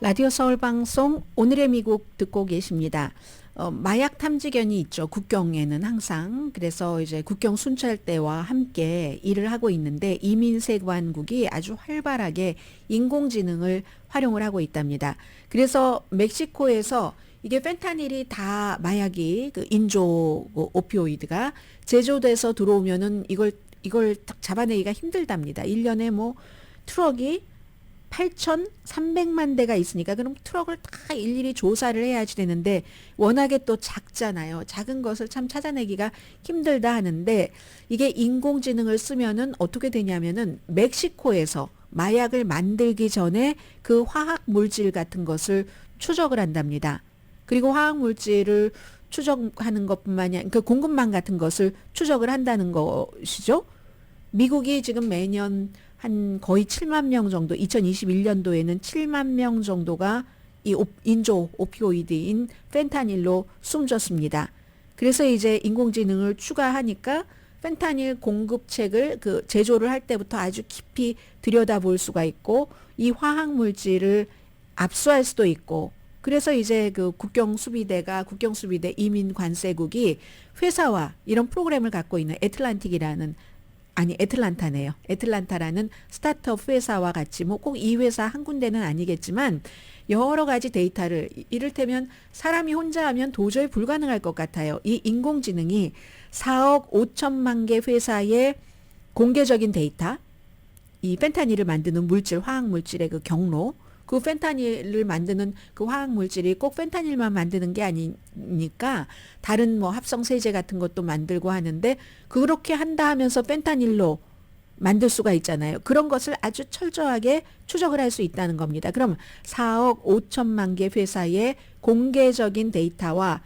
라디오 서울 방송 오늘의 미국 듣고 계십니다. 마약 탐지견이 있죠. 국경에는 항상. 그래서 이제 국경 순찰대와 함께 일을 하고 있는데 이민세관국이 아주 활발하게 인공지능을 활용을 하고 있답니다. 그래서 멕시코에서 이게 펜타닐이 다 마약이 그 인조 오피오이드가 제조돼서 들어오면은 이걸 딱 잡아내기가 힘들답니다. 1년에 뭐 트럭이 8,300만 대가 있으니까 그럼 트럭을 다 일일이 조사를 해야지 되는데 워낙에 또 작잖아요. 작은 것을 참 찾아내기가 힘들다 하는데 이게 인공지능을 쓰면은 어떻게 되냐면은 멕시코에서 마약을 만들기 전에 그 화학 물질 같은 것을 추적을 한답니다. 그리고 화학 물질을 추적하는 것뿐만이 아니라 그 공급망 같은 것을 추적을 한다는 것이죠. 미국이 지금 매년 한 거의 7만 명 정도, 2021년도에는 7만 명 정도가 이 인조 오피오이드인 펜타닐로 숨졌습니다. 그래서 이제 인공지능을 추가하니까 펜타닐 공급책을 그 제조를 할 때부터 아주 깊이 들여다볼 수가 있고 이 화학 물질을 압수할 수도 있고 그래서 이제 그 국경수비대 이민관세국이 회사와 이런 프로그램을 갖고 있는 애틀란타네요. 애틀란타라는 스타트업 회사와 같이 뭐 꼭 이 회사 한 군데는 아니겠지만 여러 가지 데이터를 이를테면 사람이 혼자 하면 도저히 불가능할 것 같아요. 이 인공지능이 4억 5천만 개 회사의 공개적인 데이터, 이 펜타닐을 만드는 물질, 화학 물질의 그 경로, 그 펜타닐을 만드는 그 화학 물질이 꼭 펜타닐만 만드는 게 아니니까 다른 뭐 합성 세제 같은 것도 만들고 하는데 그렇게 한다 하면서 펜타닐로 만들 수가 있잖아요. 그런 것을 아주 철저하게 추적을 할 수 있다는 겁니다. 그럼 4억 5천만 개 회사의 공개적인 데이터와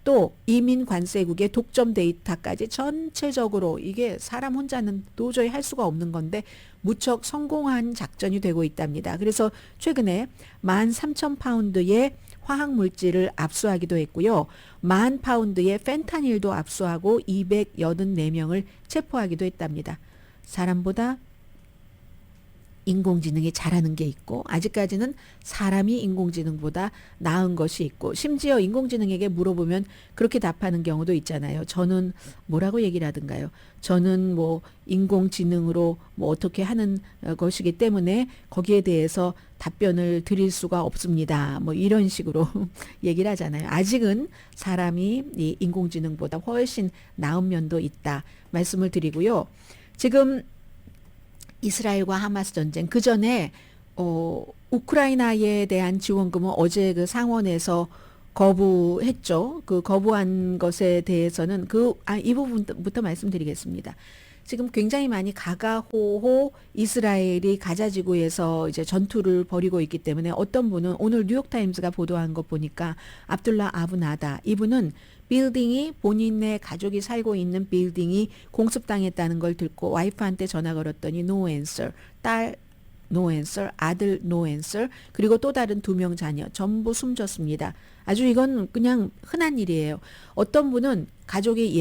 또 이민관세국의 독점 데이터까지 전체적으로 이게 사람 혼자는 도저히 할 수가 없는 건데 무척 성공한 작전이 되고 있답니다. 그래서 최근에 13,000파운드의 화학물질을 압수하기도 했고요. 10,000파운드의 펜타닐도 압수하고 284명을 체포하기도 했답니다. 사람보다 인공지능이 잘하는 게 있고 아직까지는 사람이 인공지능보다 나은 것이 있고 심지어 인공지능에게 물어보면 그렇게 답하는 경우도 있잖아요. 저는 뭐라고 얘기를 하든가요. 저는 뭐 인공지능으로 뭐 어떻게 하는 것이기 때문에 거기에 대해서 답변을 드릴 수가 없습니다. 뭐 이런 식으로 얘기를 하잖아요. 아직은 사람이 이 인공지능보다 훨씬 나은 면도 있다 말씀을 드리고요. 지금 이스라엘과 하마스 전쟁 그 전에 우크라이나에 대한 지원금은 어제 그 상원에서 거부했죠. 그 거부한 것에 대해서는 이 부분부터 말씀드리겠습니다. 지금 굉장히 많이 가가호호 이스라엘이 가자지구에서 이제 전투를 벌이고 있기 때문에 어떤 분은 오늘 뉴욕타임스가 보도한 것 보니까 압둘라 아부나다 이분은 빌딩이 본인의 가족이 살고 있는 빌딩이 공습당했다는 걸 듣고 와이프한테 전화 걸었더니 no answer, 딸 no answer, 아들 no answer, 그리고 또 다른 2명 자녀 전부 숨졌습니다. 아주 이건 그냥 흔한 일이에요. 어떤 분은 가족이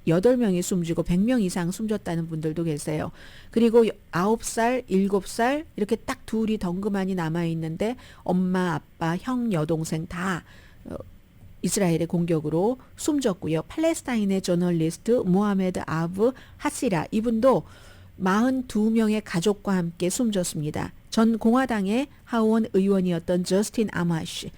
68명이 숨지고 100명 이상 숨졌다는 분들도 계세요. 그리고 9살, 7살 이렇게 딱 둘이 덩그마니 남아있는데 엄마, 아빠, 형, 여동생 다 이스라엘의 공격으로 숨졌고요. 팔레스타인의 저널리스트 모하메드 아브 하시라 이분도 42명의 가족과 함께 숨졌습니다. 전 공화당의 하원 의원이었던 저스틴 아마시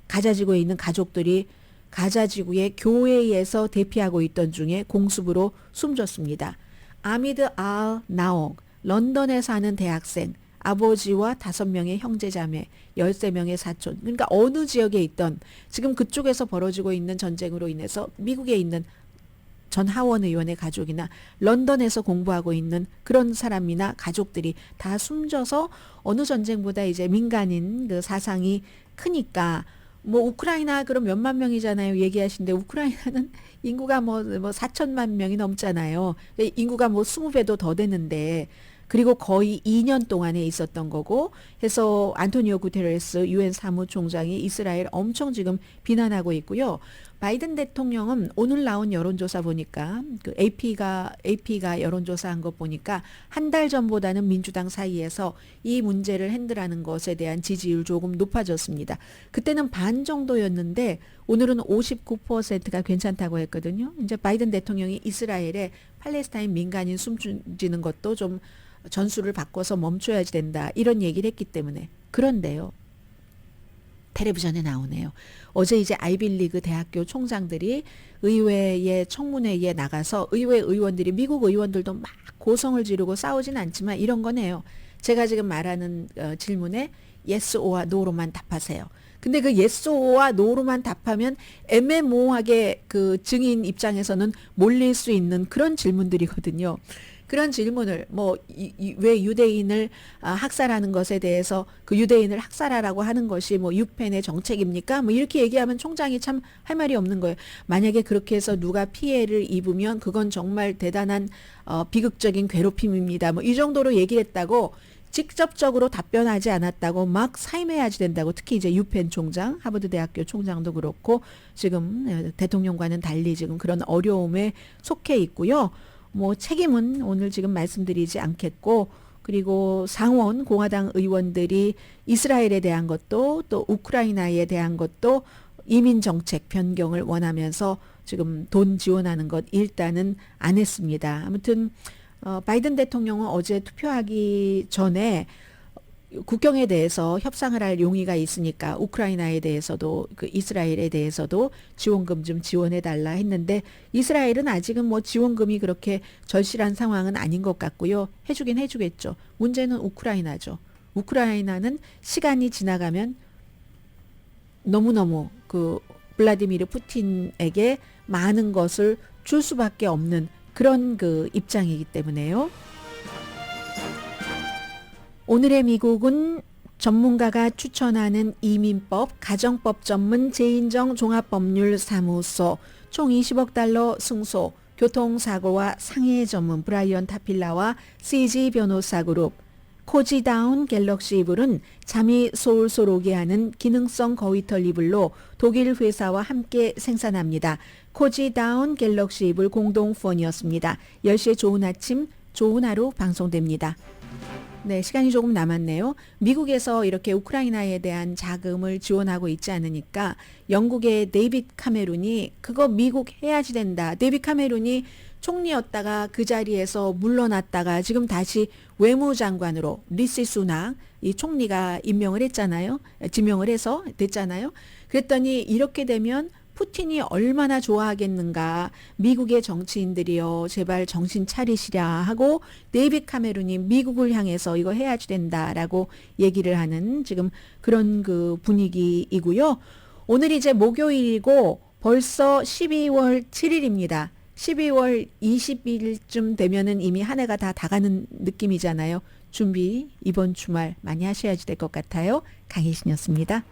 가자지구에 있는 가족들이 가자지구의 교회에서 대피하고 있던 중에 공습으로 숨졌습니다. 아미드 알 나옥 런던에 사는 대학생 아버지와 5명의 형제자매 13명의 사촌 그러니까 어느 지역에 있던 지금 그쪽에서 벌어지고 있는 전쟁으로 인해서 미국에 있는 전 하원 의원의 가족이나 런던에서 공부하고 있는 그런 사람이나 가족들이 다 숨져서 어느 전쟁보다 이제 민간인 그 사상이 크니까 뭐 우크라이나 그럼 몇만 명이잖아요. 얘기하시는데 우크라이나는 인구가 뭐 4천만 명이 넘잖아요. 인구가 뭐 20배도 더 되는데 그리고 거의 2년 동안에 있었던 거고 해서 안토니오 구테레스 유엔 사무총장이 이스라엘 엄청 지금 비난하고 있고요. 바이든 대통령은 오늘 나온 여론조사 보니까 그 AP가 여론조사한 것 보니까 한 달 전보다는 민주당 사이에서 이 문제를 핸들하는 것에 대한 지지율 조금 높아졌습니다. 그때는 반 정도였는데 오늘은 59%가 괜찮다고 했거든요. 이제 바이든 대통령이 이스라엘에 팔레스타인 민간인 숨지는 것도 좀 전술을 바꿔서 멈춰야 된다 이런 얘기를 했기 때문에 그런데요. 텔레비전에 나오네요. 어제 이제 아이빌리그 대학교 총장들이 의회의 청문회에 나가서 의회 의원들이 미국 의원들도 막 고성을 지르고 싸우진 않지만 이런 거네요. 제가 지금 말하는 질문에 yes or no로만 답하세요. 근데 그 yes or no로만 답하면 애매모호하게 그 증인 입장에서는 몰릴 수 있는 그런 질문들이거든요. 그런 질문을 왜 유대인을 학살하는 것에 대해서 그 유대인을 학살하라고 하는 것이 뭐 유펜의 정책입니까? 뭐 이렇게 얘기하면 총장이 참 할 말이 없는 거예요. 만약에 그렇게 해서 누가 피해를 입으면 그건 정말 대단한 비극적인 괴롭힘입니다. 뭐 이 정도로 얘기를 했다고 직접적으로 답변하지 않았다고 막 사임해야지 된다고 특히 이제 유펜 총장, 하버드 대학교 총장도 그렇고 지금 대통령과는 달리 지금 그런 어려움에 속해 있고요. 뭐 책임은 오늘 지금 말씀드리지 않겠고 그리고 상원 공화당 의원들이 이스라엘에 대한 것도 또 우크라이나에 대한 것도 이민 정책 변경을 원하면서 지금 돈 지원하는 것 일단은 안 했습니다. 아무튼 바이든 대통령은 어제 투표하기 전에 국경에 대해서 협상을 할 용의가 있으니까 우크라이나에 대해서도 그 이스라엘에 대해서도 지원금 좀 지원해 달라 했는데 이스라엘은 아직은 뭐 지원금이 그렇게 절실한 상황은 아닌 것 같고요. 해주긴 해주겠죠. 문제는 우크라이나죠. 우크라이나는 시간이 지나가면 너무너무 그 블라디미르 푸틴에게 많은 것을 줄 수밖에 없는 그런 그 입장이기 때문에요. 오늘의 미국은 전문가가 추천하는 이민법, 가정법 전문 재인정 종합법률사무소, 총 20억 달러 승소, 교통사고와 상해 전문 브라이언 타필라와 CG 변호사 그룹, 코지다운 갤럭시 이불은 잠이 솔솔 오게 하는 기능성 거위털 이불로 독일 회사와 함께 생산합니다. 코지다운 갤럭시 이불 공동 후원이었습니다. 10시에 좋은 아침, 좋은 하루 방송됩니다. 네, 시간이 조금 남았네요. 미국에서 이렇게 우크라이나에 대한 자금을 지원하고 있지 않으니까 영국의 데이빗 카메룬이 그거 미국 해야지 된다. 데이빗 카메룬이 총리였다가 그 자리에서 물러났다가 지금 다시 외무장관으로 리시 수낙 이 총리가 임명을 했잖아요. 지명을 해서 됐잖아요. 그랬더니 이렇게 되면 푸틴이 얼마나 좋아하겠는가. 미국의 정치인들이요. 제발 정신 차리시랴 하고 데이빗 카메룬이 미국을 향해서 이거 해야지 된다라고 얘기를 하는 지금 그런 그 분위기이고요. 오늘 이제 목요일이고 벌써 12월 7일입니다. 12월 20일쯤 되면은 이미 한 해가 다 다가는 느낌이잖아요. 준비 이번 주말 많이 하셔야지 될 것 같아요. 강혜신이었습니다.